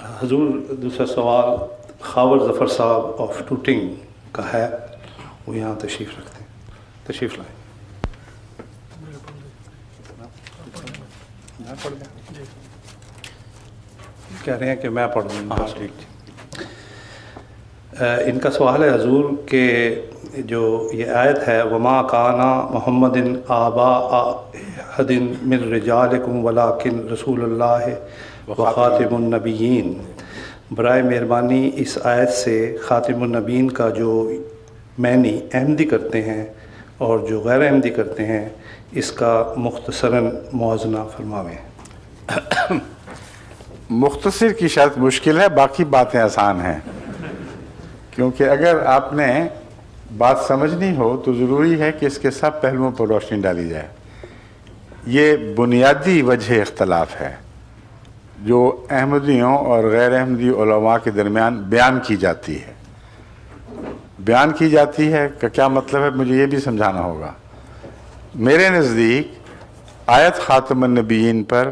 حضور دوسرا سوال خاور ظفر صاحب آف ٹوٹنگ کا ہے، وہ یہاں تشریف رکھتے ہیں، تشریف لائیں۔ میں پڑھ دیں؟ کہہ رہے ہیں کہ میں پڑھ دوں؟ ہاں ٹھیک۔ ان کا سوال ہے حضور کہ جو یہ آیت ہے وما کانا محمد آبا احد من رجالکم ولکن رسول اللہ وخاتم النبیین، برائے مہربانی اس آیت سے خاتم النبیین کا جو معنی احمدی کرتے ہیں اور جو غیر احمدی کرتے ہیں اس کا مختصراً موازنہ فرماویں۔ مختصر کی شرط مشکل ہے، باقی باتیں آسان ہیں، کیونکہ اگر آپ نے بات سمجھنی ہو تو ضروری ہے کہ اس کے سب پہلوؤں پر روشنی ڈالی جائے۔ یہ بنیادی وجہ اختلاف ہے جو احمدیوں اور غیر احمدی علماء کے درمیان بیان کی جاتی ہے۔ بیان کی جاتی ہے کہ کیا مطلب ہے، مجھے یہ بھی سمجھانا ہوگا۔ میرے نزدیک آیت خاتم النبیین پر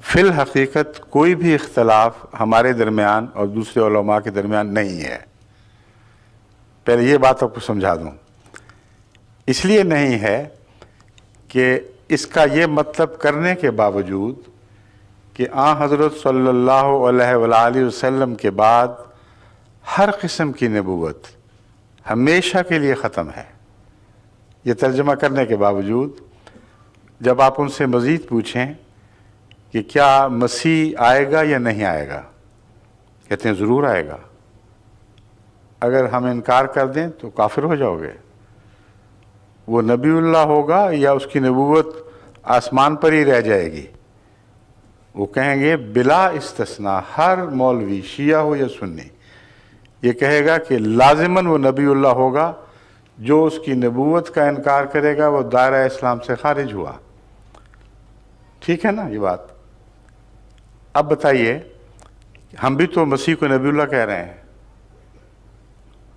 فی الحقیقت کوئی بھی اختلاف ہمارے درمیان اور دوسرے علماء کے درمیان نہیں ہے۔ پہلے یہ بات آپ کو سمجھا دوں، اس لیے نہیں ہے کہ اس کا یہ مطلب کرنے کے باوجود کہ حضرت صلی اللہ علیہ وآلہ وسلم کے بعد ہر قسم کی نبوت ہمیشہ کے لیے ختم ہے۔ یہ ترجمہ کرنے کے باوجود جب آپ ان سے مزید پوچھیں کہ کیا مسیح آئے گا یا نہیں آئے گا، کہتے ہیں ضرور آئے گا۔ اگر ہم انکار کر دیں تو کافر ہو جاؤ گے۔ وہ نبی اللہ ہوگا یا اس کی نبوت آسمان پر ہی رہ جائے گی؟ وہ کہیں گے بلا استثناء، ہر مولوی شیعہ ہو یا سنی یہ کہے گا کہ لازماً وہ نبی اللہ ہوگا، جو اس کی نبوت کا انکار کرے گا وہ دائرہ اسلام سے خارج ہوا۔ ٹھیک ہے نا یہ بات؟ اب بتائیے، ہم بھی تو مسیح کو نبی اللہ کہہ رہے ہیں،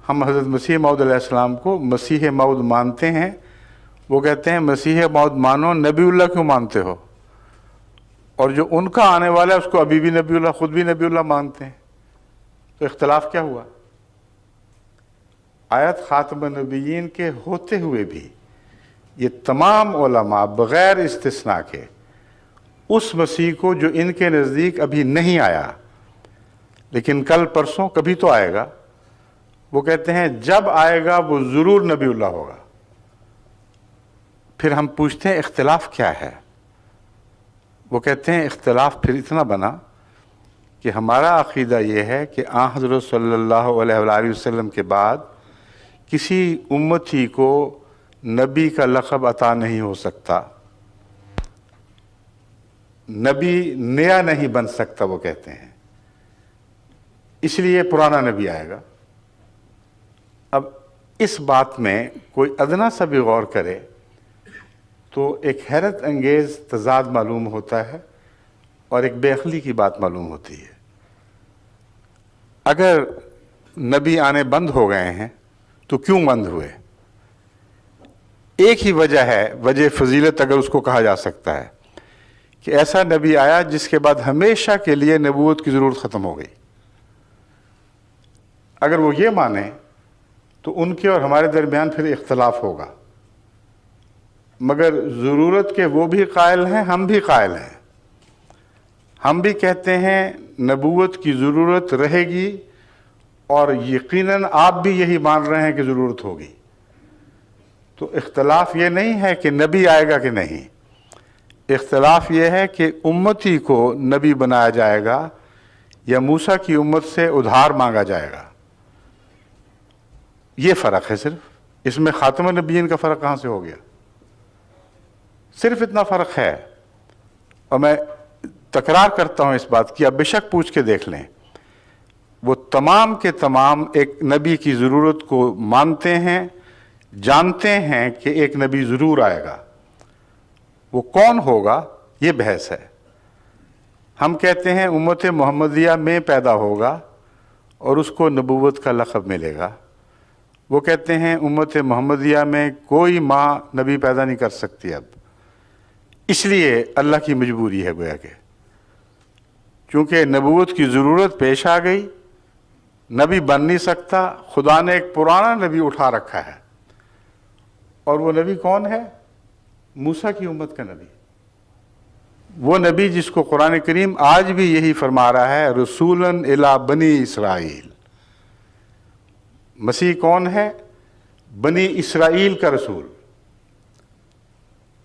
ہم حضرت مسیح موعود علیہ السلام کو مسیح موعود مانتے ہیں۔ وہ کہتے ہیں مسیح موعود مانو، نبی اللہ کیوں مانتے ہو؟ اور جو ان کا آنے والا ہے اس کو ابھی بھی نبی اللہ، خود بھی نبی اللہ مانتے ہیں، تو اختلاف کیا ہوا؟ آیت خاتم النبیین کے ہوتے ہوئے بھی یہ تمام علماء بغیر استثناء کے اس مسیح کو جو ان کے نزدیک ابھی نہیں آیا لیکن کل پرسوں کبھی تو آئے گا، وہ کہتے ہیں جب آئے گا وہ ضرور نبی اللہ ہوگا۔ پھر ہم پوچھتے ہیں اختلاف کیا ہے؟ وہ کہتے ہیں اختلاف پھر اتنا بنا کہ ہمارا عقیدہ یہ ہے کہ حضرت صلی اللہ علیہ وآلہ وسلم کے بعد کسی امتی کو نبی کا لقب عطا نہیں ہو سکتا، نبی نیا نہیں بن سکتا، وہ کہتے ہیں، اس لیے پرانا نبی آئے گا۔ اب اس بات میں کوئی ادنا سا بھی غور کرے تو ایک حیرت انگیز تضاد معلوم ہوتا ہے اور ایک بے عقلی کی بات معلوم ہوتی ہے۔ اگر نبی آنے بند ہو گئے ہیں تو کیوں بند ہوئے؟ ایک ہی وجہ ہے، وجہ فضیلت اگر اس کو کہا جا سکتا ہے، کہ ایسا نبی آیا جس کے بعد ہمیشہ کے لیے نبوت کی ضرورت ختم ہو گئی۔ اگر وہ یہ مانیں تو ان کے اور ہمارے درمیان پھر اختلاف ہوگا، مگر ضرورت کے وہ بھی قائل ہیں، ہم بھی قائل ہیں۔ ہم بھی کہتے ہیں نبوت کی ضرورت رہے گی، اور یقیناً آپ بھی یہی مان رہے ہیں کہ ضرورت ہوگی۔ تو اختلاف یہ نہیں ہے کہ نبی آئے گا کہ نہیں، اختلاف یہ ہے کہ امتی کو نبی بنایا جائے گا یا موسیٰ کی امت سے ادھار مانگا جائے گا۔ یہ فرق ہے صرف، اس میں خاتم النبیین کا فرق کہاں سے ہو گیا؟ صرف اتنا فرق ہے، اور میں تکرار کرتا ہوں اس بات کی، آپ بے شک پوچھ کے دیکھ لیں، وہ تمام کے تمام ایک نبی کی ضرورت کو مانتے ہیں، جانتے ہیں کہ ایک نبی ضرور آئے گا۔ وہ کون ہوگا یہ بحث ہے۔ ہم کہتے ہیں امت محمدیہ میں پیدا ہوگا اور اس کو نبوت کا لقب ملے گا۔ وہ کہتے ہیں امت محمدیہ میں کوئی ماں نبی پیدا نہیں کر سکتی اب، اس لیے اللہ کی مجبوری ہے گویا کہ چونکہ نبوت کی ضرورت پیش آ گئی، نبی بن نہیں سکتا، خدا نے ایک پرانا نبی اٹھا رکھا ہے، اور وہ نبی کون ہے؟ موسیٰ کی امت کا نبی، وہ نبی جس کو قرآن کریم آج بھی یہی فرما رہا ہے، رسولاً الی بنی اسرائیل۔ مسیح کون ہے؟ بنی اسرائیل کا رسول۔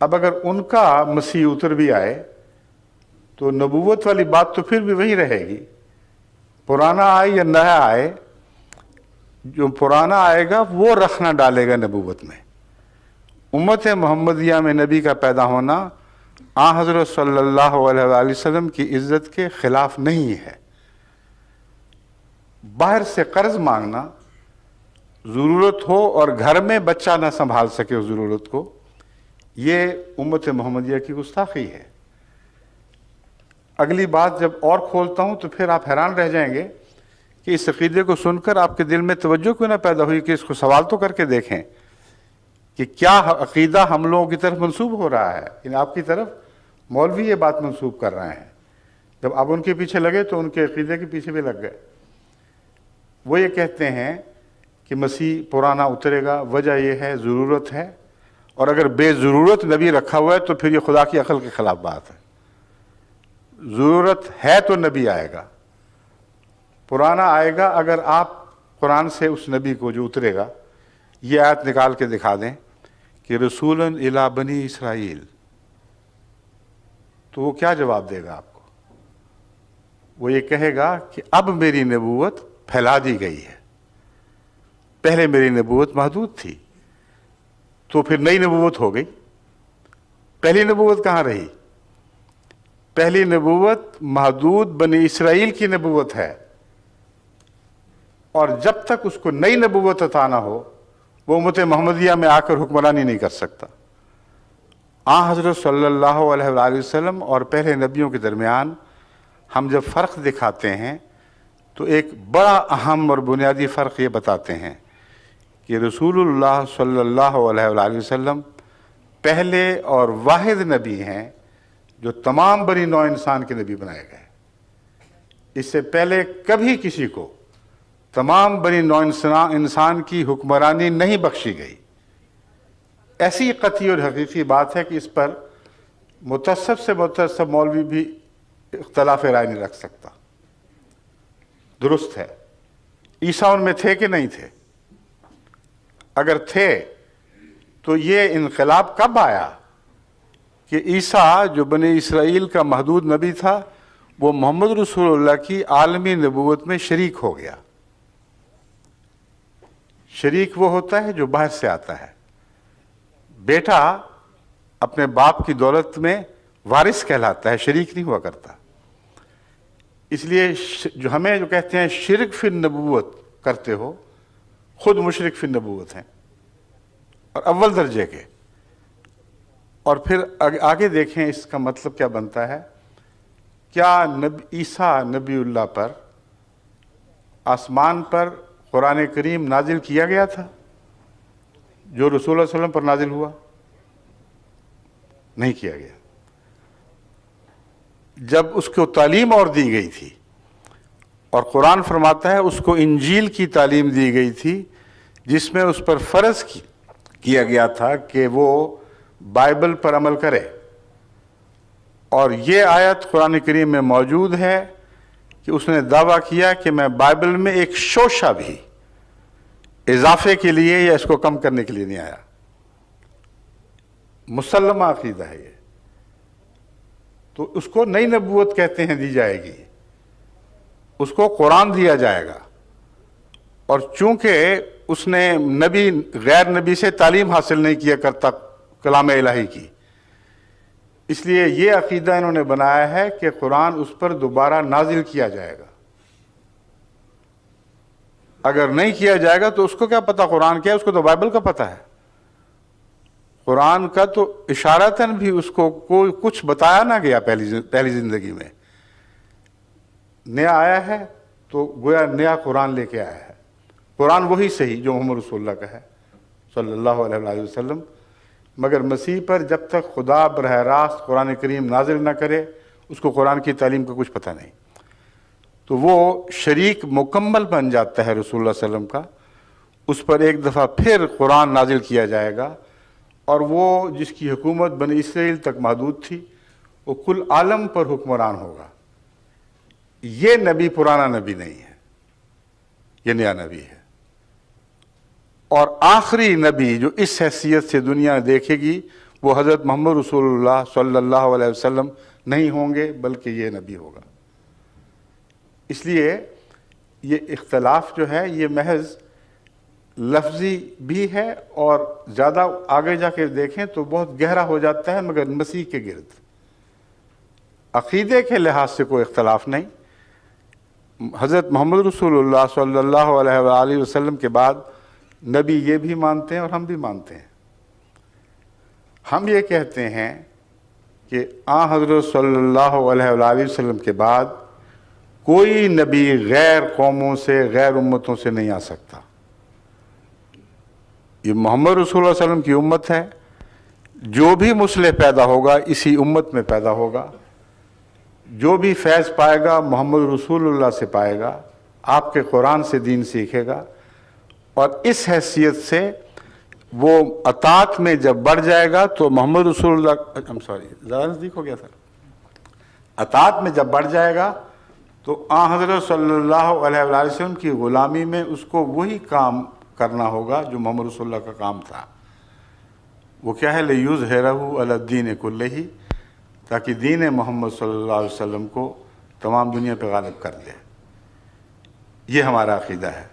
اب اگر ان کا مسیح اتر بھی آئے تو نبوت والی بات تو پھر بھی وہی رہے گی، پرانا آئے یا نیا آئے، جو پرانا آئے گا وہ رخ نہ ڈالے گا نبوت میں۔ امت محمدیہ میں نبی کا پیدا ہونا آن حضرت صلی اللہ علیہ وآلہ وسلم کی عزت کے خلاف نہیں ہے۔ باہر سے قرض مانگنا، ضرورت ہو اور گھر میں بچہ نہ سنبھال سکے اس ضرورت کو، یہ امت محمدیہ کی گستاخی ہے۔ اگلی بات جب اور کھولتا ہوں تو پھر آپ حیران رہ جائیں گے کہ اس عقیدے کو سن کر آپ کے دل میں توجہ کیوں نہ پیدا ہوئی کہ اس کو سوال تو کر کے دیکھیں کہ کیا عقیدہ ہم لوگوں کی طرف منسوب ہو رہا ہے، یعنی آپ کی طرف مولوی یہ بات منسوب کر رہے ہیں۔ جب آپ ان کے پیچھے لگے تو ان کے عقیدے کے پیچھے بھی لگ گئے۔ وہ یہ کہتے ہیں کہ مسیح پرانا اترے گا، وجہ یہ ہے ضرورت ہے، اور اگر بے ضرورت نبی رکھا ہوا ہے تو پھر یہ خدا کی عقل کے خلاف بات ہے۔ ضرورت ہے تو نبی آئے گا، پرانا آئے گا۔ اگر آپ قرآن سے اس نبی کو جو اترے گا یہ آیت نکال کے دکھا دیں کہ رسولاً الی بنی اسرائیل، تو وہ کیا جواب دے گا آپ کو؟ وہ یہ کہے گا کہ اب میری نبوت پھیلا دی گئی ہے، پہلے میری نبوت محدود تھی، تو پھر نئی نبوت ہو گئی۔ پہلی نبوت کہاں رہی؟ پہلی نبوت محدود بنی اسرائیل کی نبوت ہے، اور جب تک اس کو نئی نبوت عطا نہ ہو وہ امت محمدیہ میں آ کر حکمرانی نہیں کر سکتا۔ آن حضرت صلی اللہ علیہ وآلہ وسلم اور پہلے نبیوں کے درمیان ہم جب فرق دکھاتے ہیں تو ایک بڑا اہم اور بنیادی فرق یہ بتاتے ہیں کہ رسول اللہ صلی اللہ علیہ وآلہ وسلم پہلے اور واحد نبی ہیں جو تمام بنی نوع انسان کے نبی بنائے گئے۔ اس سے پہلے کبھی کسی کو تمام بنی نوع انسان کی حکمرانی نہیں بخشی گئی۔ ایسی قطعی اور حقیقی بات ہے کہ اس پر متعصب سے متعصب مولوی بھی اختلاف رائے نہیں رکھ سکتا۔ درست ہے، عیسیٰ ان میں تھے کہ نہیں تھے؟ اگر تھے تو یہ انقلاب کب آیا کہ عیسیٰ جو بنی اسرائیل کا محدود نبی تھا وہ محمد رسول اللہ کی عالمی نبوت میں شریک ہو گیا۔ شریک وہ ہوتا ہے جو باہر سے آتا ہے۔ بیٹا اپنے باپ کی دولت میں وارث کہلاتا ہے، شریک نہیں ہوا کرتا۔ اس لیے جو ہمیں جو کہتے ہیں شرک فی النبوت کرتے ہو، خود مشرک فی النبوت ہیں، اور اول درجے کے۔ اور پھر آگے دیکھیں اس کا مطلب کیا بنتا ہے۔ کیا عیسیٰ نبی اللہ پر آسمان پر قرآن کریم نازل کیا گیا تھا جو رسول اللہ علیہ وسلم پر نازل ہوا؟ نہیں کیا گیا۔ جب اس کو تعلیم اور دی گئی تھی، اور قرآن فرماتا ہے اس کو انجیل کی تعلیم دی گئی تھی جس میں اس پر فرض کیا گیا تھا کہ وہ بائبل پر عمل کرے، اور یہ آیت قرآن کریم میں موجود ہے کہ اس نے دعویٰ کیا کہ میں بائبل میں ایک شوشہ بھی اضافے کے لیے یا اس کو کم کرنے کے لیے نہیں آیا۔ مسلمہ عقیدہ ہے یہ۔ تو اس کو نئی نبوت کہتے ہیں، دی جائے گی، اس کو قرآن دیا جائے گا، اور چونکہ اس نے نبی غیر نبی سے تعلیم حاصل نہیں کیا کرتا کلام الہی کی، اس لیے یہ عقیدہ انہوں نے بنایا ہے کہ قرآن اس پر دوبارہ نازل کیا جائے گا۔ اگر نہیں کیا جائے گا تو اس کو کیا پتا قرآن کیا ہے؟ اس کو تو بائبل کا پتا ہے۔ قرآن کا تو اشارتاً بھی اس کو کوئی کچھ بتایا نہ گیا پہلی زندگی میں۔ نیا آیا ہے تو گویا نیا قرآن لے کے آیا ہے۔ قرآن وہی صحیح جو محمد رسول اللہ کا ہے صلی اللہ علیہ وآلہ وسلم، مگر مسیح پر جب تک خدا براہ راست قرآن کریم نازل نہ کرے اس کو قرآن کی تعلیم کا کچھ پتہ نہیں۔ تو وہ شریک مکمل بن جاتا ہے رسول اللہ صلی اللہ علیہ وسلم کا. اس پر ایک دفعہ پھر قرآن نازل کیا جائے گا، اور وہ جس کی حکومت بنی اسرائیل تک محدود تھی وہ کل عالم پر حکمران ہوگا. یہ نبی پرانا نبی نہیں ہے، یہ نیا نبی ہے. اور آخری نبی جو اس حیثیت سے دنیا دیکھے گی وہ حضرت محمد رسول اللہ صلی اللہ علیہ وسلم نہیں ہوں گے، بلکہ یہ نبی ہوگا. اس لیے یہ اختلاف جو ہے یہ محض لفظی بھی ہے، اور زیادہ آگے جا کے دیکھیں تو بہت گہرا ہو جاتا ہے، مگر مسیح کے گرد. عقیدے کے لحاظ سے کوئی اختلاف نہیں. حضرت محمد رسول اللہ صلی اللہ علیہ وآلہ وسلم کے بعد نبی یہ بھی مانتے ہیں اور ہم بھی مانتے ہیں. ہم یہ کہتے ہیں کہ حضرت صلی اللہ علیہ وآلہ وسلم کے بعد کوئی نبی غیر قوموں سے، غیر امتوں سے نہیں آ سکتا. یہ محمد رسول اللہ علیہ وسلم کی امت ہے. جو بھی مصلح پیدا ہوگا اسی امت میں پیدا ہوگا. جو بھی فیض پائے گا محمد رسول اللہ سے پائے گا، آپ کے قرآن سے دین سیکھے گا. اور اس حیثیت سے وہ اطاعت میں جب بڑھ جائے گا تو محمد رسول اللہ زیادہ نزدیک ہو گیا سر. اطاعت میں جب بڑھ جائے گا تو حضرت صلی اللہ علیہ وآلہ وسلم کی غلامی میں اس کو وہی کام کرنا ہوگا جو محمد رسول اللہ کا کام تھا. وہ کیا ہے؟ لِيُظْهِرَهُ عَلَى الدِّينِ كُلِّهِ، تاکہ دین محمد صلی اللہ علیہ وسلم کو تمام دنیا پہ غالب کر لے. یہ ہمارا عقیدہ ہے.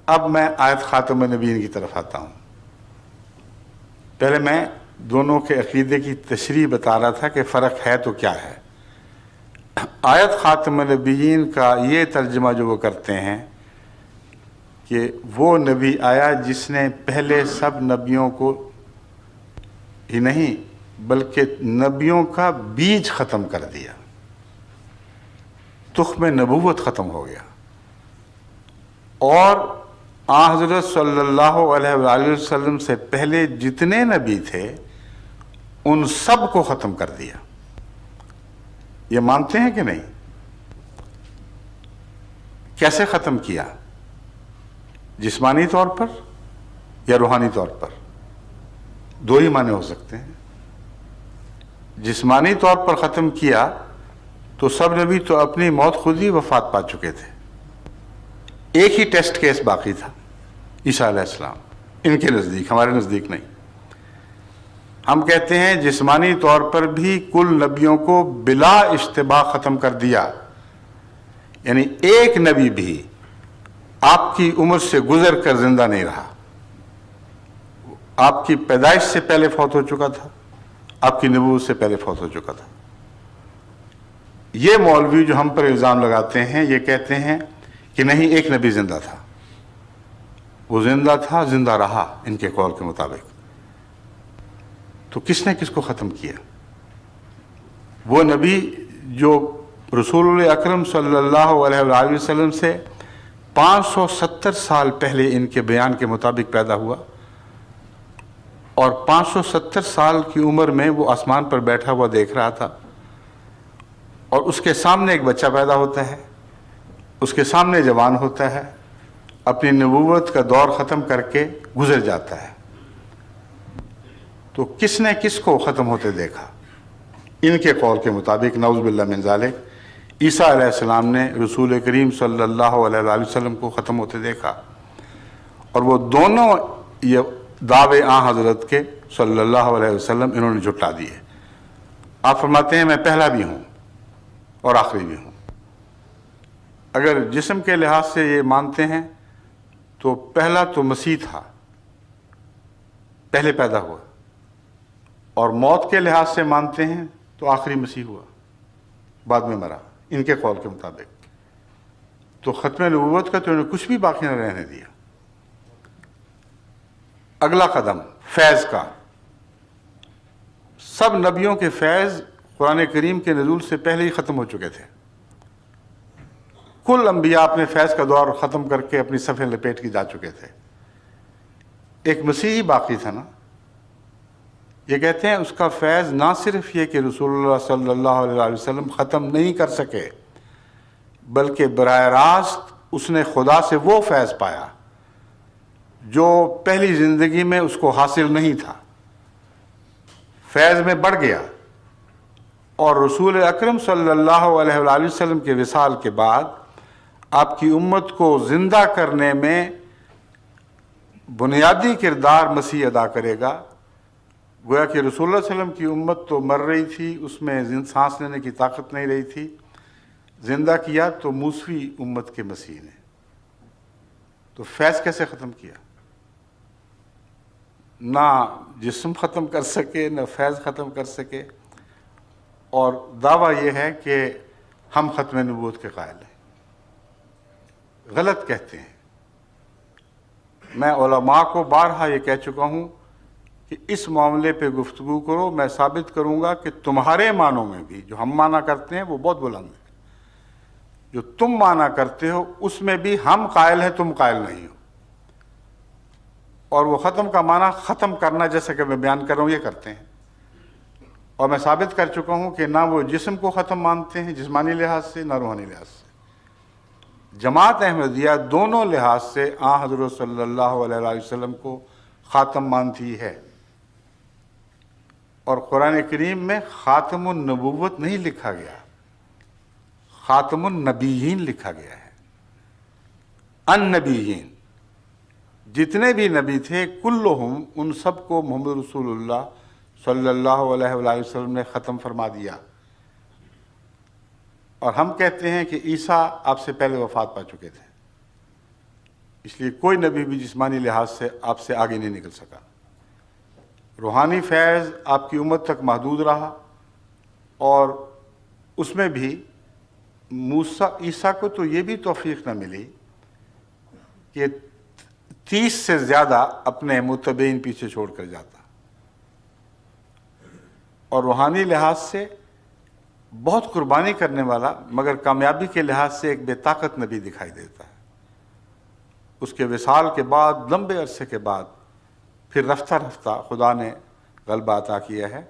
اب میں آیت خاتم النبیین کی طرف آتا ہوں. پہلے میں دونوں کے عقیدے کی تشریح بتا رہا تھا کہ فرق ہے تو کیا ہے. آیت خاتم النبیین کا یہ ترجمہ جو وہ کرتے ہیں کہ وہ نبی آیا جس نے پہلے سب نبیوں کو ہی نہیں بلکہ نبیوں کا بیج ختم کر دیا. تخم نبوت ختم ہو گیا، اور حضرت صلی اللہ علیہ وآلہ وسلم سے پہلے جتنے نبی تھے ان سب کو ختم کر دیا. یہ مانتے ہیں کہ نہیں؟ کیسے ختم کیا؟ جسمانی طور پر یا روحانی طور پر؟ دو ہی معنی ہو سکتے ہیں. جسمانی طور پر ختم کیا تو سب نبی تو اپنی موت خود ہی وفات پا چکے تھے. ایک ہی ٹیسٹ کیس باقی تھا، عیسیٰ علیہ السلام. ان کے نزدیک، ہمارے نزدیک نہیں. ہم کہتے ہیں جسمانی طور پر بھی کل نبیوں کو بلا اشتباہ ختم کر دیا. یعنی ایک نبی بھی آپ کی عمر سے گزر کر زندہ نہیں رہا. آپ کی پیدائش سے پہلے فوت ہو چکا تھا، آپ کی نبوت سے پہلے فوت ہو چکا تھا. یہ مولوی جو ہم پر الزام لگاتے ہیں یہ کہتے ہیں کہ نہیں، ایک نبی زندہ تھا. وہ زندہ تھا، زندہ رہا ان کے قول کے مطابق. تو کس نے کس کو ختم کیا؟ وہ نبی جو رسول اکرم صلی اللہ علیہ وآلہ وسلم سے 570 سال پہلے ان کے بیان کے مطابق پیدا ہوا، اور 570 سال کی عمر میں وہ آسمان پر بیٹھا ہوا دیکھ رہا تھا، اور اس کے سامنے ایک بچہ پیدا ہوتا ہے، اس کے سامنے جوان ہوتا ہے، اپنی نبوت کا دور ختم کر کے گزر جاتا ہے. تو کس نے کس کو ختم ہوتے دیکھا؟ ان کے قول کے مطابق نعوذ باللہ من ذالک عیسیٰ علیہ السلام نے رسول کریم صلی اللہ علیہ وآلہ وسلم کو ختم ہوتے دیکھا. اور وہ دونوں یہ دعوے حضرت کے صلی اللہ علیہ وسلم انہوں نے جھٹلا دیے. آپ فرماتے ہیں میں پہلا بھی ہوں اور آخری بھی ہوں. اگر جسم کے لحاظ سے یہ مانتے ہیں تو پہلا تو مسیح تھا، پہلے پیدا ہوا. اور موت کے لحاظ سے مانتے ہیں تو آخری مسیح ہوا، بعد میں مرا ان کے قول کے مطابق. تو ختم نبوت کا تو انہوں نے کچھ بھی باقی نہ رہنے دیا. اگلا قدم فیض کا. سب نبیوں کے فیض قرآن کریم کے نزول سے پہلے ہی ختم ہو چکے تھے. کل انبیاء اپنے فیض کا دور ختم کر کے اپنی صفیں لپیٹ کے جا چکے تھے. ایک مسیح ہی باقی تھا نا. یہ کہتے ہیں اس کا فیض نہ صرف یہ کہ رسول اللہ صلی اللہ علیہ وسلم ختم نہیں کر سکے، بلکہ براہ راست اس نے خدا سے وہ فیض پایا جو پہلی زندگی میں اس کو حاصل نہیں تھا، فیض میں بڑھ گیا، اور رسول اکرم صلی اللہ علیہ وآلہ وسلم کے وصال کے بعد آپ کی امت کو زندہ کرنے میں بنیادی کردار مسیح ادا کرے گا۔ گویا کہ رسول اللہ صلی اللہ علیہ وسلم کی امت تو مر رہی تھی، اس میں سانس لینے کی طاقت نہیں رہی تھی، زندہ کیا تو موسوی امت کے مسیح نے۔ تو فیض کیسے ختم کیا؟ نہ جسم ختم کر سکے، نہ فیض ختم کر سکے، اور دعویٰ یہ ہے کہ ہم ختم نبوت کے قائل ہیں۔ غلط کہتے ہیں۔ میں علماء کو بارہا یہ کہہ چکا ہوں کہ اس معاملے پہ گفتگو کرو، میں ثابت کروں گا کہ تمہارے معنوں میں بھی جو ہم مانا کرتے ہیں وہ بہت بلند ہے، جو تم مانا کرتے ہو اس میں بھی ہم قائل ہیں، تم قائل نہیں ہو۔ اور وہ ختم کا معنی ختم کرنا، جیسا کہ میں بیان کر رہا ہوں، یہ کرتے ہیں۔ اور میں ثابت کر چکا ہوں کہ نہ وہ جسم کو ختم مانتے ہیں جسمانی لحاظ سے، نہ روحانی لحاظ سے۔ جماعت احمدیہ دونوں لحاظ سے حضرت صلی اللہ علیہ وآلہ وسلم کو خاتم مانتی ہے، اور قرآن کریم میں خاتم النبوت نہیں لکھا گیا، خاتم النبیین لکھا گیا ہے۔ النبیین، جتنے بھی نبی تھے کلہم، ان سب کو محمد رسول اللہ صلی اللہ علیہ وآلہ وسلم نے ختم فرما دیا۔ اور ہم کہتے ہیں کہ عیسیٰ آپ سے پہلے وفات پا چکے تھے، اس لیے کوئی نبی بھی جسمانی لحاظ سے آپ سے آگے نہیں نکل سکا۔ روحانی فیض آپ کی امت تک محدود رہا، اور اس میں بھی عیسیٰ کو تو یہ بھی توفیق نہ ملی کہ 30 سے زیادہ اپنے متبعین پیچھے چھوڑ کر جاتا، اور روحانی لحاظ سے بہت قربانی کرنے والا، مگر کامیابی کے لحاظ سے ایک بے طاقت نبی دکھائی دیتا ہے۔ اس کے وصال کے بعد لمبے عرصے کے بعد پھر رفتہ رفتہ خدا نے غلبہ عطا کیا ہے،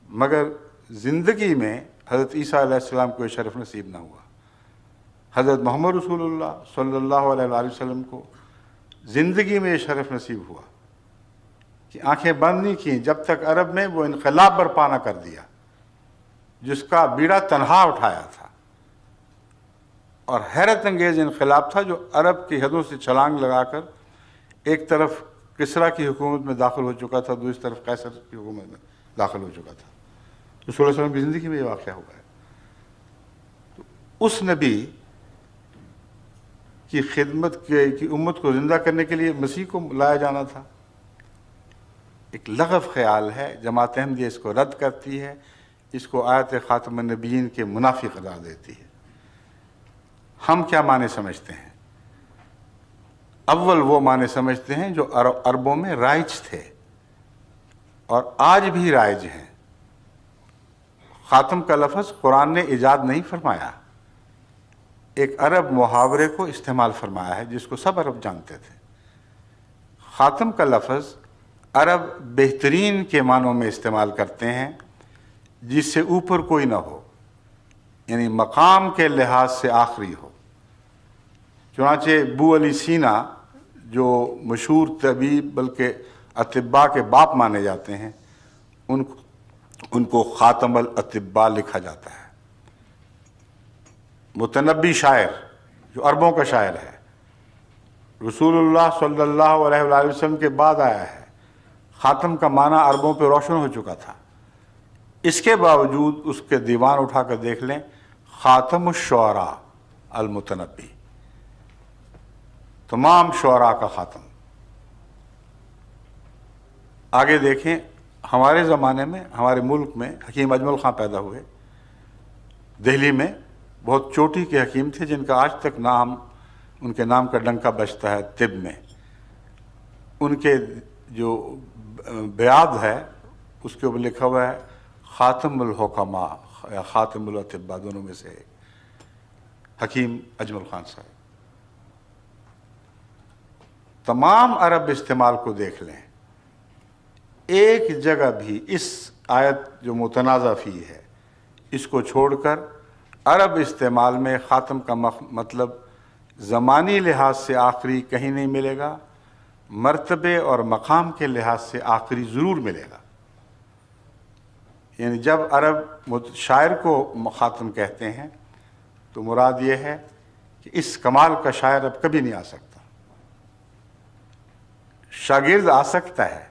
مگر زندگی میں حضرت عیسیٰ علیہ السلام کو یہ شرف نصیب نہ ہوا۔ حضرت محمد رسول اللہ صلی اللہ علیہ وآلہ وسلم کو زندگی میں یہ شرف نصیب ہوا کہ آنکھیں بند نہیں کیں جب تک عرب میں وہ انقلاب برپا نہ کر دیا جس کا بیڑا تنہا اٹھایا تھا، اور حیرت انگیز انقلاب تھا جو عرب کی حدوں سے چھلانگ لگا کر ایک طرف کسریٰ کی حکومت میں داخل ہو چکا تھا، دوسری طرف قیصر کی حکومت میں داخل ہو چکا تھا۔ رسول اللہ صلی اللہ علیہ وسلم کی زندگی میں یہ واقعہ ہوا ہے۔ تو اس نبی کی خدمت کی امت کو زندہ کرنے کے لیے مسیح کو لایا جانا تھا۔ ایک لغو خیال ہے، جماعت احمدیہ اس کو رد کرتی ہے، اس کو آیت خاتم النبیین کے منافی قرار دیتی ہے۔ ہم کیا معنی سمجھتے ہیں؟ اول وہ معنی سمجھتے ہیں جو عربوں میں رائج تھے اور آج بھی رائج ہیں۔ خاتم کا لفظ قرآن نے ایجاد نہیں فرمایا، ایک عرب محاورے کو استعمال فرمایا ہے جس کو سب عرب جانتے تھے۔ خاتم کا لفظ عرب بہترین کے معنوں میں استعمال کرتے ہیں، جس سے اوپر کوئی نہ ہو، یعنی مقام کے لحاظ سے آخری ہو۔ چنانچہ ابو علی سینا جو مشہور طبیب بلکہ اطباء کے باپ مانے جاتے ہیں، ان کو خاتم الاطباء لکھا جاتا ہے۔ متنبی شاعر جو عربوں کا شاعر ہے، رسول اللہ صلی اللہ علیہ وآلہ وسلم کے بعد آیا ہے، خاتم کا معنی عربوں پہ روشن ہو چکا تھا۔ اس کے باوجود اس کے دیوان اٹھا کر دیکھ لیں، خاتم الشعراء المتنبی، تمام شعراء کا خاتم۔ آگے دیکھیں، ہمارے زمانے میں ہمارے ملک میں حکیم اجمل خان پیدا ہوئے، دہلی میں بہت چوٹی کے حکیم تھے جن کا آج تک نام، ان کے نام کا ڈنکا بجتا ہے طب میں۔ ان کے جو بیعت ہے اس کے اوپر لکھا ہوا ہے خاتم الحکماء یا خاتم الاطباء، دونوں میں سے ایک، حکیم اجمل خان صاحب۔ تمام عرب استعمال کو دیکھ لیں، ایک جگہ بھی اس آیت جو متنازع فی ہے اس کو چھوڑ کر عرب استعمال میں خاتم کا مطلب زمانی لحاظ سے آخری کہیں نہیں ملے گا، مرتبے اور مقام کے لحاظ سے آخری ضرور ملے گا۔ یعنی جب عرب شاعر کو خاتم کہتے ہیں تو مراد یہ ہے کہ اس کمال کا شاعر اب کبھی نہیں آ سکتا۔ شاگرد آ سکتا ہے،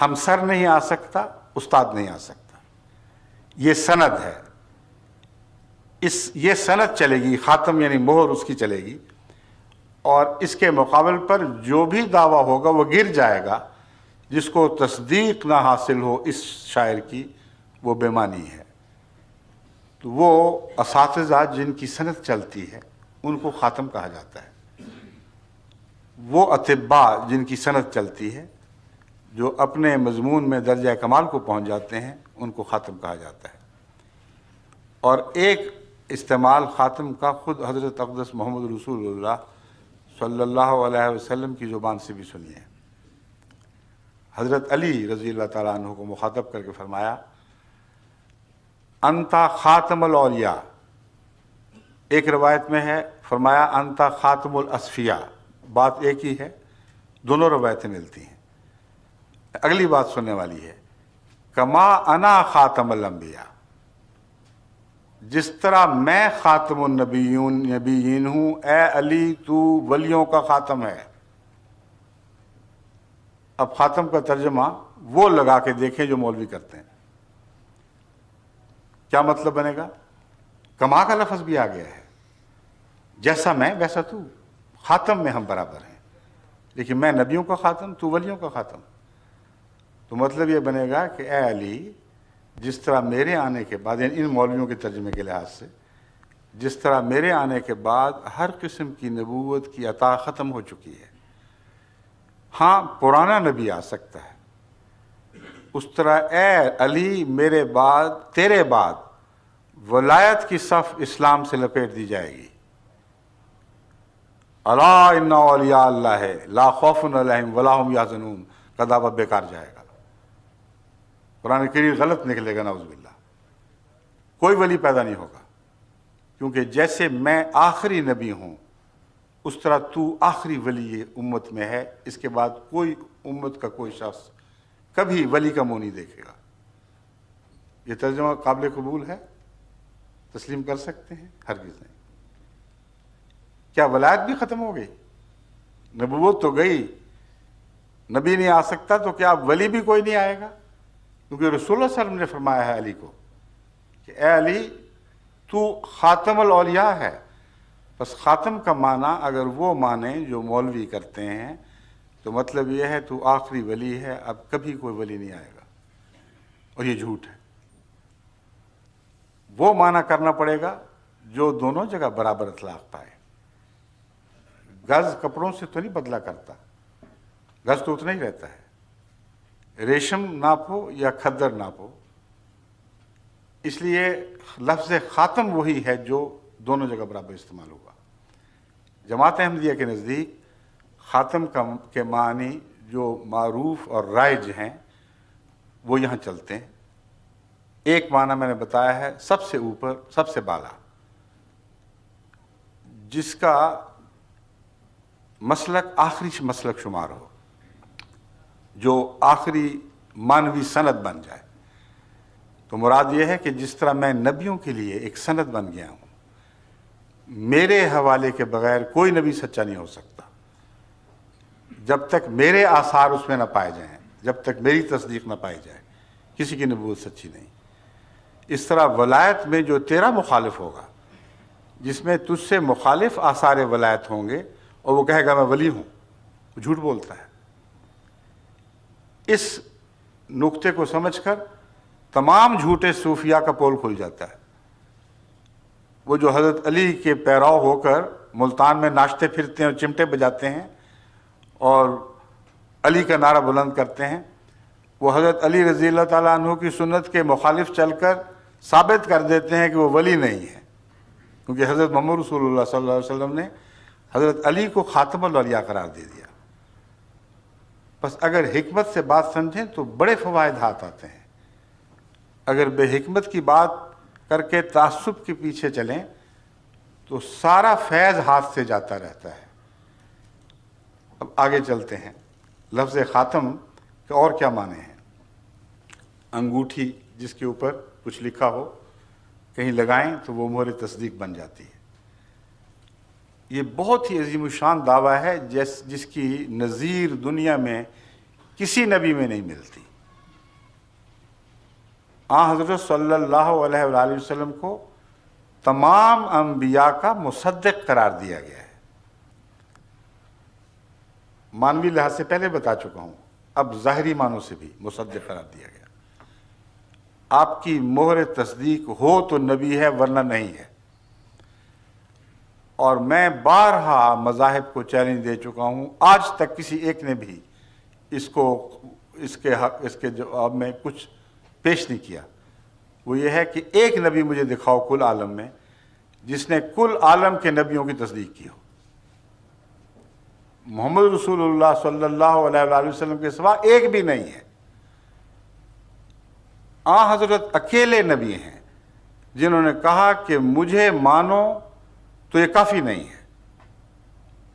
ہمسر نہیں آ سکتا، استاد نہیں آ سکتا۔ یہ سند ہے، یہ سند چلے گی، خاتم یعنی مہر اس کی چلے گی، اور اس کے مقابل پر جو بھی دعویٰ ہوگا وہ گر جائے گا۔ جس کو تصدیق نہ حاصل ہو اس شاعر کی، وہ بے معنی ہے۔ تو وہ اساتذہ جن کی سند چلتی ہے ان کو خاتم کہا جاتا ہے۔ وہ اطباء جن کی سند چلتی ہے، جو اپنے مضمون میں درجہ کمال کو پہنچ جاتے ہیں، ان کو خاتم کہا جاتا ہے۔ اور ایک استعمال خاتم کا خود حضرت اقدس محمد رسول اللہ صلی اللہ علیہ وسلم کی زبان سے بھی سنیے۔ حضرت علی رضی اللہ تعالیٰ عنہ کو مخاطب کر کے فرمایا، انتا خاتم الاولیاء۔ ایک روایت میں ہے فرمایا انتا خاتم الاصفیاء۔ بات ایک ہی ہے، دونوں روایتیں ملتی ہیں۔ اگلی بات سننے والی ہے، کما انا خاتم الانبیاء۔ جس طرح میں خاتم النبیین ہوں، اے علی تو ولیوں کا خاتم ہے۔ اب خاتم کا ترجمہ وہ لگا کے دیکھیں جو مولوی کرتے ہیں۔ کیا مطلب بنے گا؟ کما کا لفظ بھی آ گیا ہے، جیسا میں ویسا تو، خاتم میں ہم برابر ہیں، لیکن میں نبیوں کا خاتم، تو ولیوں کا خاتم۔ تو مطلب یہ بنے گا کہ اے علی، جس طرح میرے آنے کے بعد، یعنی ان مولویوں کے ترجمے کے لحاظ سے، جس طرح میرے آنے کے بعد ہر قسم کی نبوت کی عطا ختم ہو چکی ہے، ہاں پرانا نبی آ سکتا ہے، اس طرح اے علی میرے بعد، تیرے بعد ولایت کی صف اسلام سے لپیٹ دی جائے گی۔ الا ان اولیاء اللہ لا خوف علیہم ولا هم یحزنون کا دعویٰ بیکار جائے گا۔ قرآن کریم غلط نکلے گا، نعوذ باللہ۔ کوئی ولی پیدا نہیں ہوگا، کیونکہ جیسے میں آخری نبی ہوں اس طرح تو آخری ولی امت میں ہے۔ اس کے بعد کوئی امت کا کوئی شخص کبھی ولی کا منہ نہیں دیکھے گا۔ یہ ترجمہ قابل قبول ہے؟ تسلیم کر سکتے ہیں؟ ہرگز نہیں۔ کیا ولایت بھی ختم ہو گئی؟ نبوت تو گئی، نبی نہیں آ سکتا، تو کیا ولی بھی کوئی نہیں آئے گا؟ کیونکہ رسول اللہ صلی اللہ علیہ وسلم نے فرمایا ہے علی کو کہ اے علی تو خاتم الاولیاء ہے۔ بس خاتم کا معنی اگر وہ معنی جو مولوی کرتے ہیں تو مطلب یہ ہے تو آخری ولی ہے، اب کبھی کوئی ولی نہیں آئے گا، اور یہ جھوٹ ہے۔ وہ معنی کرنا پڑے گا جو دونوں جگہ برابر اطلاق پائے۔ گز کپڑوں سے تو نہیں بدلا کرتا، گز تو اتنا ہی رہتا ہے۔ ریشم ناپو یا کھدر ناپو۔ اس لیے لفظ خاتم وہی ہے جو دونوں جگہ برابر استعمال ہوگا۔ جماعت احمدیہ کے نزدیک خاتم کے معنی جو معروف اور رائج ہیں وہ یہاں چلتے ہیں۔ ایک معنی میں نے بتایا ہے سب سے اوپر، سب سے بالا، جس کا مسلک آخری مسلک شمار ہو، جو آخری مانوی سند بن جائے۔ تو مراد یہ ہے کہ جس طرح میں نبیوں کے لیے ایک سند بن گیا ہوں، میرے حوالے کے بغیر کوئی نبی سچا نہیں ہو سکتا جب تک میرے آثار اس میں نہ پائے جائیں، جب تک میری تصدیق نہ پائی جائے، کسی کی نبوت سچی نہیں۔ اس طرح ولایت میں جو تیرا مخالف ہوگا، جس میں تجھ سے مخالف آثار ولایت ہوں گے اور وہ کہے گا میں ولی ہوں، وہ جھوٹ بولتا ہے۔ اس نقطے کو سمجھ کر تمام جھوٹے صوفیاء کا پول کھل جاتا ہے۔ وہ جو حضرت علی کے پیرو ہو کر ملتان میں ناچتے پھرتے ہیں اور چمٹے بجاتے ہیں اور علی کا نعرہ بلند کرتے ہیں، وہ حضرت علی رضی اللہ تعالیٰ عنہ کی سنت کے مخالف چل کر ثابت کر دیتے ہیں کہ وہ ولی نہیں ہے، کیونکہ حضرت محمد رسول اللہ صلی اللہ علیہ وسلم نے حضرت علی کو خاتم الاولیاء قرار دے دیا۔ بس اگر حکمت سے بات سمجھیں تو بڑے فوائد ہاتھ آتے ہیں۔ اگر بے حکمت کی بات کر کے تعصب کے پیچھے چلیں تو سارا فیض ہاتھ سے جاتا رہتا ہے۔ اب آگے چلتے ہیں۔ لفظ خاتم کے اور کیا معنی ہیں؟ انگوٹھی جس کے اوپر کچھ لکھا ہو، کہیں لگائیں تو وہ مہر تصدیق بن جاتی ہے۔ یہ بہت ہی عظیم الشان دعویٰ ہے جس کی نظیر دنیا میں کسی نبی میں نہیں ملتی۔ حضرت صلی اللہ علیہ وآلہ وسلم کو تمام انبیاء کا مصدق قرار دیا گیا ہے۔ مانوی لحاظ سے پہلے بتا چکا ہوں، اب ظاہری معنوں سے بھی مصدق قرار دیا گیا۔ آپ کی مہر تصدیق ہو تو نبی ہے، ورنہ نہیں ہے۔ اور میں بارہا مذاہب کو چیلنج دے چکا ہوں، آج تک کسی ایک نے بھی اس کے جواب میں کچھ پیش نہیں کیا۔ وہ یہ ہے کہ ایک نبی مجھے دکھاؤ کل عالم میں جس نے کل عالم کے نبیوں کی تصدیق کی ہو۔ محمد رسول اللہ صلی اللہ علیہ وآلہ وسلم کے سوا ایک بھی نہیں ہے۔ حضرت اکیلے نبی ہیں جنہوں نے کہا کہ مجھے مانو تو یہ کافی نہیں ہے،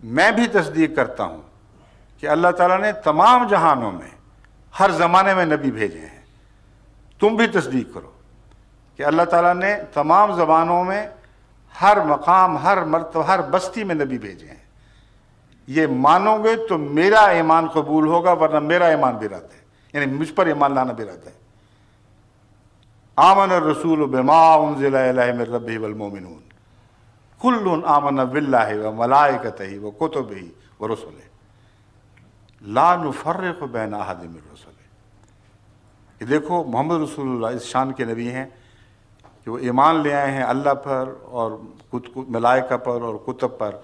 میں بھی تصدیق کرتا ہوں کہ اللہ تعالیٰ نے تمام جہانوں میں ہر زمانے میں نبی بھیجے ہیں۔ تم بھی تصدیق کرو کہ اللہ تعالیٰ نے تمام زبانوں میں ہر مقام، ہر مرتبہ، ہر بستی میں نبی بھیجے ہیں۔ یہ مانو گے تو میرا ایمان قبول ہوگا، ورنہ میرا ایمان بھی رد ہے، یعنی مجھ پر ایمان لانا بھی رد ہے۔ آمن الرسول بما انزل الیہ من ربہ والمؤمنون کل آمن باللہ وملائکتہ وکتبہ ورسلہ لا نفرق بین احد من رسلہ۔ یہ دیکھو محمد رسول اللہ اس شان کے نبی ہیں کہ وہ ایمان لے آئے ہیں اللہ پر اور ملائکہ پر اور کتب پر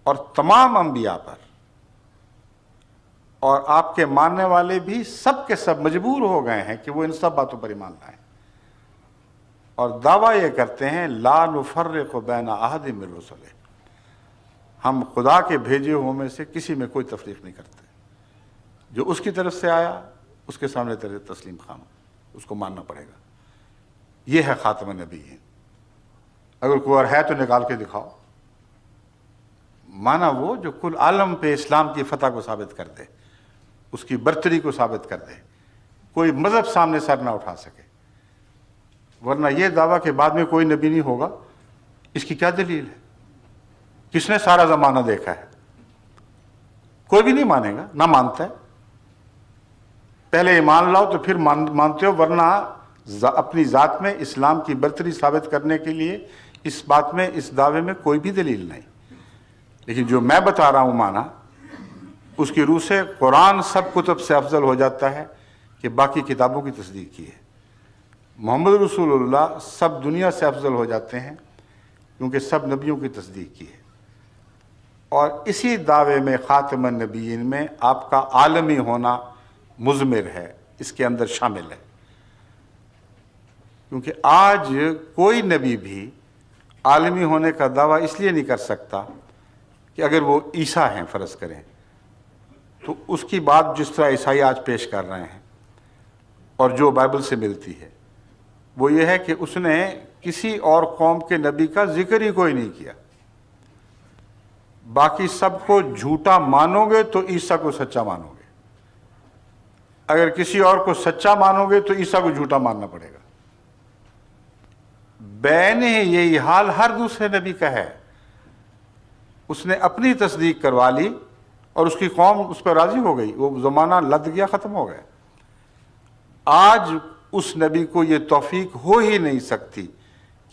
اور تمام انبیاء پر، اور آپ کے ماننے والے بھی سب کے سب مجبور ہو گئے ہیں کہ وہ ان سب باتوں پر ایمان لائیں، اور دعویٰ یہ کرتے ہیں لا نفرق بین احد من رسلہ، ہم خدا کے بھیجے ہوئے میں سے کسی میں کوئی تفریق نہیں کرتے، جو اس کی طرف سے آیا اس کے سامنے تیرے تسلیم خام، اس کو ماننا پڑے گا۔ یہ ہے خاتم النبیین۔ اگر کوئی اور ہے تو نکال کے دکھاؤ۔ مانا وہ جو کل عالم پہ اسلام کی فتح کو ثابت کر دے، اس کی برتری کو ثابت کر دے، کوئی مذہب سامنے سر نہ اٹھا سکے۔ ورنہ یہ دعویٰ کہ بعد میں کوئی نبی نہیں ہوگا، اس کی کیا دلیل ہے؟ کس نے سارا زمانہ دیکھا ہے؟ کوئی بھی نہیں مانے گا، نہ مانتا ہے۔ پہلے ایمان لاؤ تو پھر مانتے ہو، ورنہ اپنی ذات میں اسلام کی برتری ثابت کرنے کے لیے اس بات میں، اس دعوے میں کوئی بھی دلیل نہیں۔ لیکن جو میں بتا رہا ہوں مانا، اس کی روح سے قرآن سب کتب سے افضل ہو جاتا ہے کہ باقی کتابوں کی تصدیق کی ہے۔ محمد رسول اللہ سب دنیا سے افضل ہو جاتے ہیں کیونکہ سب نبیوں کی تصدیق کی ہے۔ اور اسی دعوے میں خاتم النبیین میں آپ کا عالمی ہونا مضمر ہے، اس کے اندر شامل ہے۔ کیونکہ آج کوئی نبی بھی عالمی ہونے کا دعویٰ اس لیے نہیں کر سکتا کہ اگر وہ عیسیٰ ہیں فرض کریں تو اس کی بات جس طرح عیسائی آج پیش کر رہے ہیں اور جو بائبل سے ملتی ہے وہ یہ ہے کہ اس نے کسی اور قوم کے نبی کا ذکر ہی کوئی نہیں کیا۔ باقی سب کو جھوٹا مانو گے تو عیسیٰ کو سچا مانو گے، اگر کسی اور کو سچا مانو گے تو عیسیٰ کو جھوٹا ماننا پڑے گا۔ بین یہی حال ہر دوسرے نبی کا ہے، اس نے اپنی تصدیق کروا لی اور اس کی قوم اس پر راضی ہو گئی، وہ زمانہ لد گیا، ختم ہو گیا۔ آج اس نبی کو یہ توفیق ہو ہی نہیں سکتی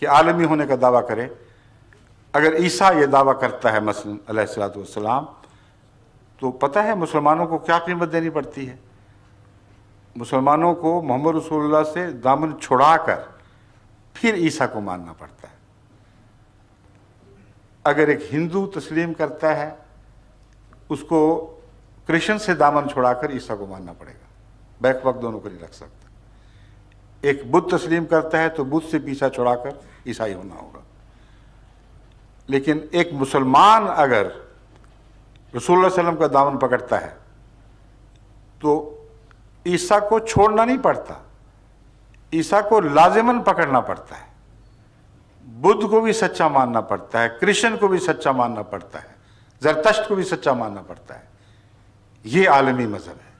کہ عالمی ہونے کا دعویٰ کرے۔ اگر عیسیٰ یہ دعویٰ کرتا ہے مثلا علیہ الصلوۃ والسلام، تو پتہ ہے مسلمانوں کو کیا قیمت دینی پڑتی ہے؟ مسلمانوں کو محمد رسول اللہ سے دامن چھڑا کر پھر عیسیٰ کو ماننا پڑتا ہے۔ اگر ایک ہندو تسلیم کرتا ہے، اس کو کرسچن سے دامن چھڑا کر عیسیٰ کو ماننا پڑے گا، بیک وقت دونوں کو نہیں رکھ سکتا۔ ایک بدھ تسلیم کرتا ہے تو بدھ سے پیچھا چھڑا کر عیسائی ہونا ہوگا۔ لیکن ایک مسلمان اگر رسول اللہ علیہ وسلم کا دامن پکڑتا ہے تو عیسیٰ کو چھوڑنا نہیں پڑتا، عیسیٰ کو لازماً پکڑنا پڑتا ہے، بدھ کو بھی سچا ماننا پڑتا ہے، کرسچن کو بھی سچا ماننا پڑتا ہے، زرتشت کو بھی سچا ماننا پڑتا ہے۔ یہ عالمی مذہب ہے،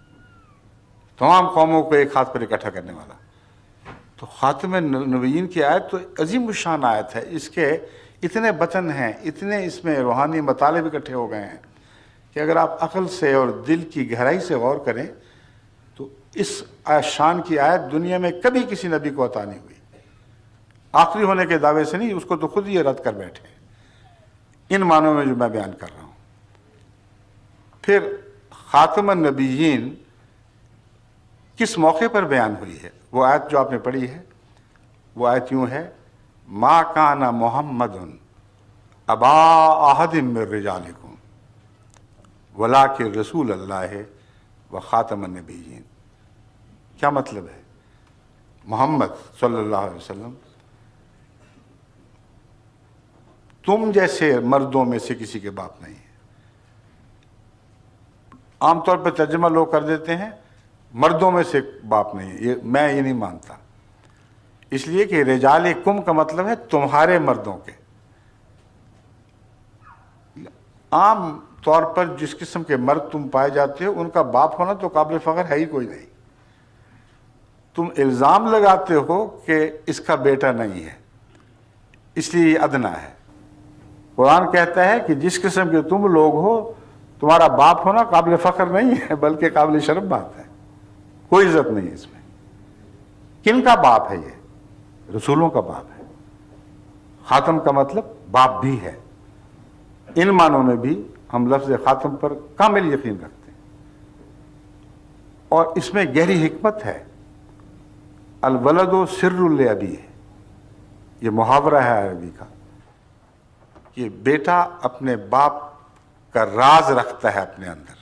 تمام قوموں کو ایک ہاتھ پر اکٹھا کرنے والا۔ تو خاتم النبیین کی آیت تو عظیم الشان آیت ہے، اس کے اتنے بطن ہیں، اتنے اس میں روحانی مطالب اکٹھے ہو گئے ہیں کہ اگر آپ عقل سے اور دل کی گہرائی سے غور کریں تو اس شان کی آیت دنیا میں کبھی کسی نبی کو عطا نہیں ہوئی، آخری ہونے کے دعوے سے نہیں، اس کو تو خود یہ رد کر بیٹھے ان معنوں میں جو میں بیان کر رہا ہوں۔ پھر خاتم النبیین کس موقع پر بیان ہوئی ہے؟ وہ آیت جو آپ نے پڑھی ہے وہ آیت یوں ہے، ما کان محمد ابا احد من رجالکم ولکن رسول اللہ و خاتم النبیین۔ کیا مطلب ہے؟ محمد صلی اللہ علیہ وسلم تم جیسے مردوں میں سے کسی کے باپ نہیں ہے۔ عام طور پہ ترجمہ لوگ کر دیتے ہیں مردوں میں سے باپ نہیں ہے، میں یہ نہیں مانتا، اس لیے کہ رجالکم کا مطلب ہے تمہارے مردوں کے۔ عام طور پر جس قسم کے مرد تم پائے جاتے ہو ان کا باپ ہونا تو قابل فخر ہے ہی کوئی نہیں، تم الزام لگاتے ہو کہ اس کا بیٹا نہیں ہے، اس لیے یہ ادنا ہے۔ قرآن کہتا ہے کہ جس قسم کے تم لوگ ہو تمہارا باپ ہونا قابل فخر نہیں ہے بلکہ قابل شرم بات ہے، کوئی عزت نہیں ہے اس میں۔ کن کا باپ ہے یہ؟ رسولوں کا باپ ہے۔ خاتم کا مطلب باپ بھی ہے۔ ان معنوں میں بھی ہم لفظ خاتم پر کامل یقین رکھتے ہیں، اور اس میں گہری حکمت ہے۔ الولد سر لابیہ، یہ محاورہ ہے عربی کا، کہ بیٹا اپنے باپ کا راز رکھتا ہے اپنے اندر۔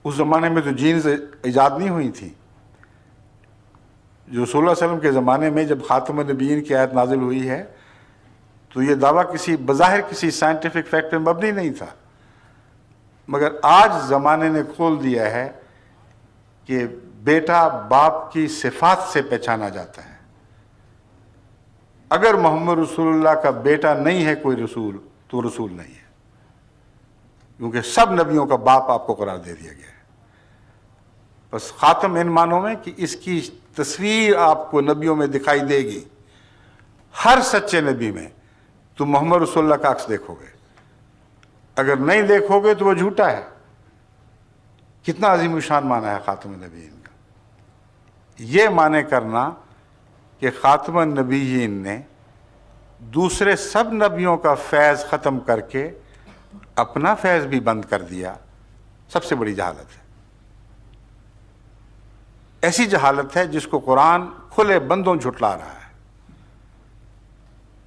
اس زمانے میں تو جینز ایجاد نہیں ہوئی تھی، جو صلی اللہ علیہ وسلم کے زمانے میں جب خاتم النبیین کی آیت نازل ہوئی ہے تو یہ دعویٰ بظاہر کسی سائنٹیفک فیکٹ پہ مبنی نہیں تھا، مگر آج زمانے نے کھول دیا ہے کہ بیٹا باپ کی صفات سے پہچانا جاتا ہے۔ اگر محمد رسول اللہ کا بیٹا نہیں ہے کوئی رسول تو رسول نہیں ہے، کیونکہ سب نبیوں کا باپ آپ کو قرار دے دیا گیا ہے۔ بس خاتم ان معنوں میں کہ اس کی تصویر آپ کو نبیوں میں دکھائی دے گی، ہر سچے نبی میں تم محمد رسول اللہ کا عکس دیکھو گے، اگر نہیں دیکھو گے تو وہ جھوٹا ہے۔ کتنا عظیم الشان معنی ہے خاتم النبیین کا۔ یہ معنی کرنا کہ خاتم النبیین نے دوسرے سب نبیوں کا فیض ختم کر کے اپنا فیض بھی بند کر دیا، سب سے بڑی جہالت ہے۔ ایسی جہالت ہے جس کو قرآن کھلے بندوں جھٹلا رہا ہے۔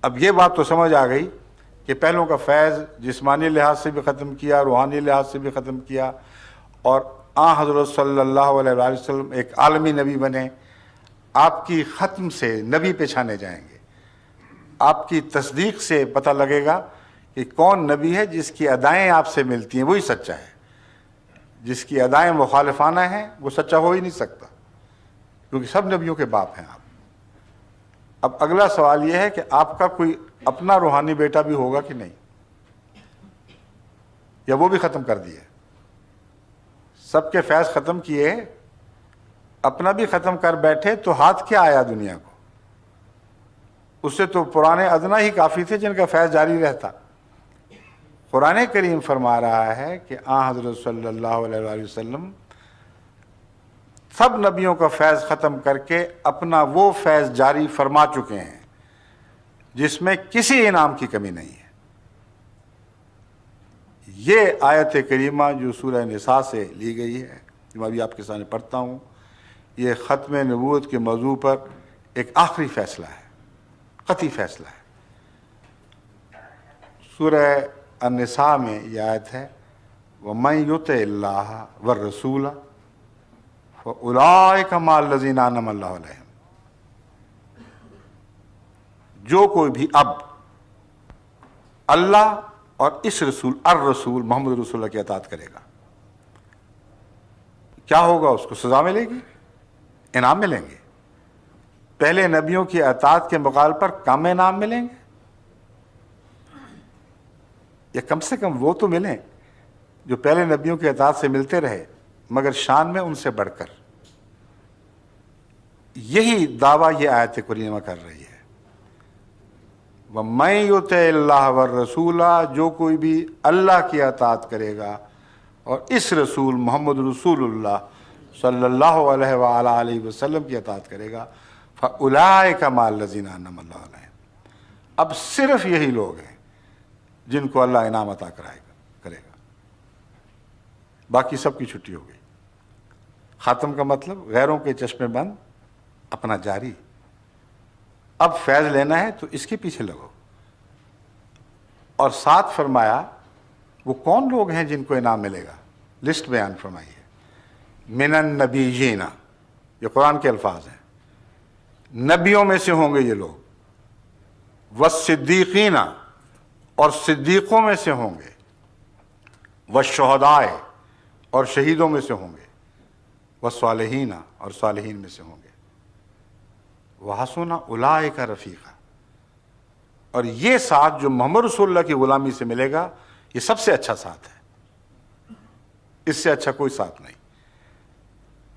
اب یہ بات تو سمجھ آ گئی کہ پہلوں کا فیض جسمانی لحاظ سے بھی ختم کیا، روحانی لحاظ سے بھی ختم کیا، اور حضرت صلی اللہ علیہ وآلہ وسلم ایک عالمی نبی بنے۔ آپ کی ختم سے نبی پہچانے جائیں گے، آپ کی تصدیق سے پتہ لگے گا کہ کون نبی ہے جس کی ادائیں آپ سے ملتی ہیں وہی سچا ہے، جس کی ادائیں مخالفانہ ہیں وہ سچا ہو ہی نہیں سکتا، کیونکہ سب نبیوں کے باپ ہیں آپ۔ اب اگلا سوال یہ ہے کہ آپ کا کوئی اپنا روحانی بیٹا بھی ہوگا کہ نہیں، یا وہ بھی ختم کر دیا؟ سب کے فیض ختم کیے، اپنا بھی ختم کر بیٹھے تو ہاتھ کیا آیا دنیا کو؟ اس سے تو پرانے ادنا ہی کافی تھے جن کا فیض جاری رہتا۔ قرآن کریم فرما رہا ہے کہ حضرت صلی اللہ علیہ وآلہ وسلم سب نبیوں کا فیض ختم کر کے اپنا وہ فیض جاری فرما چکے ہیں جس میں کسی انعام کی کمی نہیں ہے۔ یہ آیت کریمہ جو سورہ نساء سے لی گئی ہے، جو میں ابھی آپ کے سامنے پڑھتا ہوں، یہ ختم نبوت کے موضوع پر ایک آخری فیصلہ ہے، قطعی فیصلہ ہے۔ سورہ النساء میں یہ آیت ہے، وَمَن يُطِعِ اللَّهَ وَالرَّسُولَ فَأُولَٰئِكَ مَعَ الَّذِينَ أَنْعَمَ اللَّهُ عَلَيْهِمْ۔ جو کوئی بھی اب اللہ اور اس رسول الرسول محمد رسول اللہ کی اطاعت کرے گا، کیا ہوگا؟ اس کو سزا ملے گی، انعام ملیں گے۔ پہلے نبیوں کی اطاعت کے مقابلے پر کم انعام ملیں گے؟ یا کم سے کم وہ تو ملیں جو پہلے نبیوں کی اطاعت سے ملتے رہے مگر شان میں ان سے بڑھ کر۔ یہی دعویٰ یہ آیت کریمہ کر رہی ہے۔ وَمَن يُطِعِ اللَّهَ وَالرَّسُولَ، جو کوئی بھی اللہ کی اطاعت کرے گا اور اس رسول محمد رسول اللہ صلی اللہ علیہ وآلہ وسلم کی اطاعت کرے گا، فَأُولَٰئِكَ مَعَ الَّذِينَ أَنْعَمَ اللَّهُ عَلَيْهِمْ، اب صرف یہی لوگ ہیں جن کو اللہ انعام عطا کرے گا، باقی سب کی چھٹی ہو گئی۔ خاتم کا مطلب غیروں کے چشمے بند، اپنا جاری۔ اب فیض لینا ہے تو اس کے پیچھے لگو۔ اور ساتھ فرمایا وہ کون لوگ ہیں جن کو انعام ملے گا، لسٹ بیان فرمائی ہے۔ من النبیین، یہ قرآن کے الفاظ ہیں، نبیوں میں سے ہوں گے یہ لوگ، والصدیقین، اور صدیقوں میں سے ہوں گے، والشہداء، اور شہیدوں میں سے ہوں گے، والصالحین، اور صالحین میں سے ہوں گے، وحسن اولئک رفیقا، اور یہ ساتھ جو محمد رسول اللہ کی غلامی سے ملے گا یہ سب سے اچھا ساتھ ہے، اس سے اچھا کوئی ساتھ نہیں۔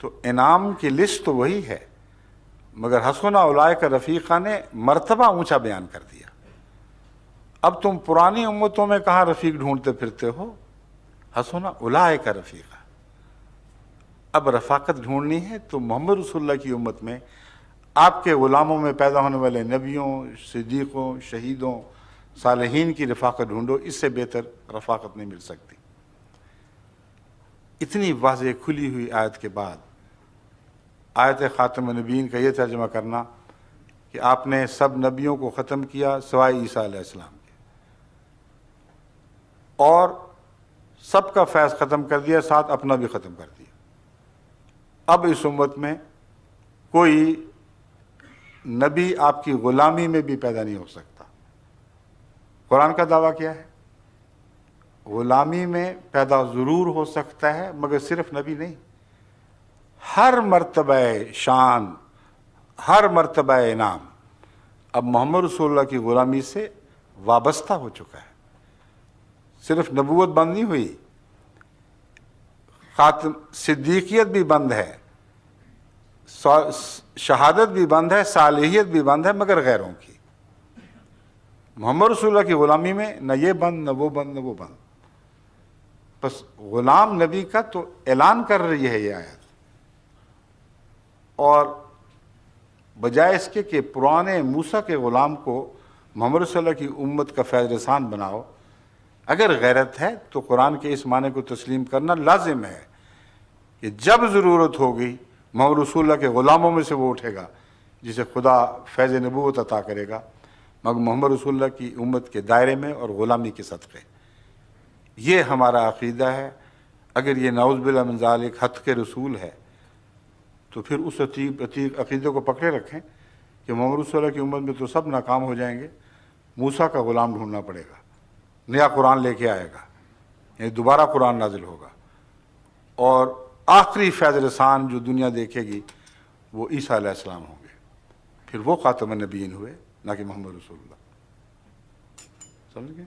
تو انعام کی لسٹ تو وہی ہے، مگر حسن اولئک رفیقا نے مرتبہ اونچا بیان کر دیا۔ اب تم پرانی امتوں میں کہاں رفیق ڈھونڈتے پھرتے ہو؟ حسن اولئک رفیقا، اب رفاقت ڈھونڈنی ہے تو محمد رسول اللہ کی امت میں آپ کے غلاموں میں پیدا ہونے والے نبیوں، صدیقوں، شہیدوں، صالحین کی رفاقت ڈھونڈو، اس سے بہتر رفاقت نہیں مل سکتی۔ اتنی واضح کھلی ہوئی آیت کے بعد آیت خاتم النبیین کا یہ ترجمہ کرنا کہ آپ نے سب نبیوں کو ختم کیا سوائے عیسیٰ علیہ السلام کے، اور سب کا فیض ختم کر دیا، ساتھ اپنا بھی ختم کر دیا۔ اب اس امت میں کوئی نبی آپ کی غلامی میں بھی پیدا نہیں ہو سکتا۔ قرآن کا دعویٰ کیا ہے؟ غلامی میں پیدا ضرور ہو سکتا ہے مگر صرف نبی نہیں، ہر مرتبہ شان، ہر مرتبہ انعام اب محمد رسول اللہ کی غلامی سے وابستہ ہو چکا ہے۔ صرف نبوت بند نہیں ہوئی، خاتم صدیقیت بھی بند ہے، شہادت بھی بند ہے، صالحیت بھی بند ہے، مگر غیروں کی۔ محمد رسول اللہ کی غلامی میں نہ یہ بند، نہ وہ بند، نہ وہ بند۔ بس غلام نبی کا تو اعلان کر رہی ہے یہ آیت، اور بجائے اس کے کہ پرانے موسیٰ کے غلام کو محمد رسول اللہ کی امت کا فیض رسان بناؤ، اگر غیرت ہے تو قرآن کے اس معنی کو تسلیم کرنا لازم ہے کہ جب ضرورت ہوگی محمد رسول اللہ کے غلاموں میں سے وہ اٹھے گا جسے خدا فیض نبوت عطا کرے گا، مگر محمد رسول اللہ کی امت کے دائرے میں اور غلامی کے صدقے۔ یہ ہمارا عقیدہ ہے۔ اگر یہ نعوذ باللہ من ذالک حق کے رسول ہے تو پھر اس عتیق عقیدے کو پکڑے رکھیں کہ محمد رسول اللہ کی امت میں تو سب ناکام ہو جائیں گے، موسیٰ کا غلام ڈھونڈنا پڑے گا، نیا قرآن لے کے آئے گا، یعنی دوبارہ قرآن نازل ہوگا، اور آخری فیض رسان جو دنیا دیکھے گی وہ عیسیٰ علیہ السلام ہوں گے، پھر وہ خاتم النبیین ہوئے، نہ کہ محمد رسول اللہ۔ سمجھ گئے؟